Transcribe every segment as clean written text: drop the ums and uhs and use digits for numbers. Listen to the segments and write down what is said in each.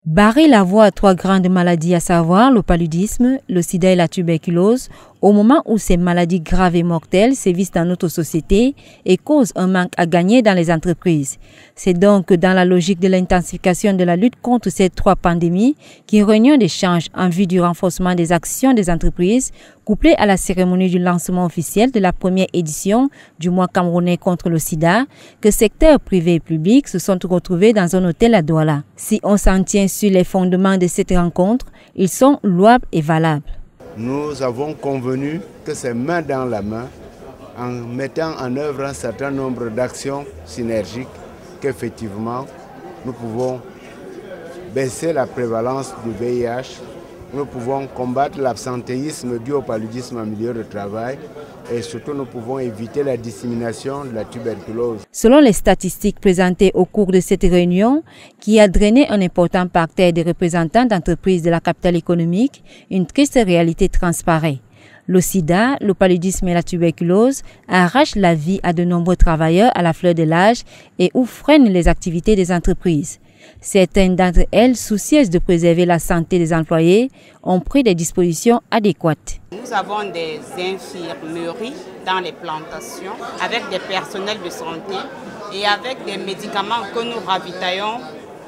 Barrer la voie à trois grandes maladies, à savoir le paludisme, le sida et la tuberculose, au moment où ces maladies graves et mortelles sévissent dans notre société et causent un manque à gagner dans les entreprises. C'est donc dans la logique de l'intensification de la lutte contre ces trois pandémies qu'une réunion d'échange en vue du renforcement des actions des entreprises, couplée à la cérémonie du lancement officiel de la première édition du mois camerounais contre le sida, que secteurs privés et publics se sont retrouvés dans un hôtel à Douala. Si on s'en tient sur les fondements de cette rencontre, ils sont louables et valables. Nous avons convenu que c'est main dans la main, en mettant en œuvre un certain nombre d'actions synergiques, qu'effectivement nous pouvons baisser la prévalence du VIH, nous pouvons combattre l'absentéisme dû au paludisme en milieu de travail et surtout nous pouvons éviter la dissémination de la tuberculose. Selon les statistiques présentées au cours de cette réunion, qui a drainé un important parterre des représentants d'entreprises de la capitale économique, une triste réalité transparaît. Le sida, le paludisme et la tuberculose arrachent la vie à de nombreux travailleurs à la fleur de l'âge et ou freinent les activités des entreprises. Certaines d'entre elles, soucieuses de préserver la santé des employés, ont pris des dispositions adéquates. Nous avons des infirmeries dans les plantations avec des personnels de santé et avec des médicaments que nous ravitaillons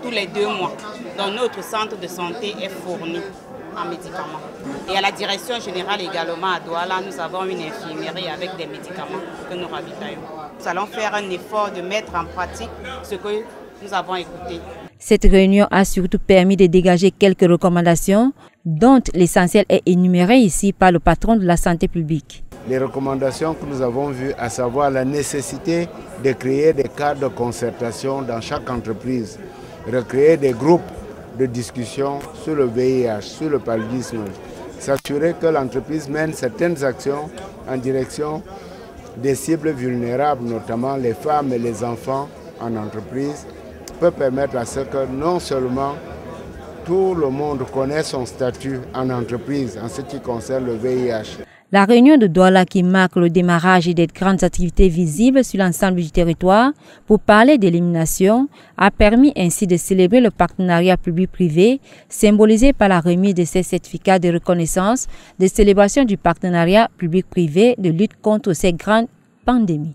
tous les 2 mois. Donc notre centre de santé est fourni en médicaments. Et à la direction générale également à Douala, nous avons une infirmerie avec des médicaments que nous ravitaillons. Nous allons faire un effort de mettre en pratique ce que nous avons écouté. Cette réunion a surtout permis de dégager quelques recommandations, dont l'essentiel est énuméré ici par le patron de la santé publique. Les recommandations que nous avons vues, à savoir la nécessité de créer des cadres de concertation dans chaque entreprise, recréer des groupes de discussion sur le VIH, sur le paludisme, s'assurer que l'entreprise mène certaines actions en direction des cibles vulnérables, notamment les femmes et les enfants en entreprise, peut permettre à ce que non seulement tout le monde connaisse son statut en entreprise en ce qui concerne le VIH. La réunion de Douala, qui marque le démarrage des grandes activités visibles sur l'ensemble du territoire pour parler d'élimination, a permis ainsi de célébrer le partenariat public-privé, symbolisé par la remise de ces certificats de reconnaissance de célébration du partenariat public-privé de lutte contre ces grandes pandémies.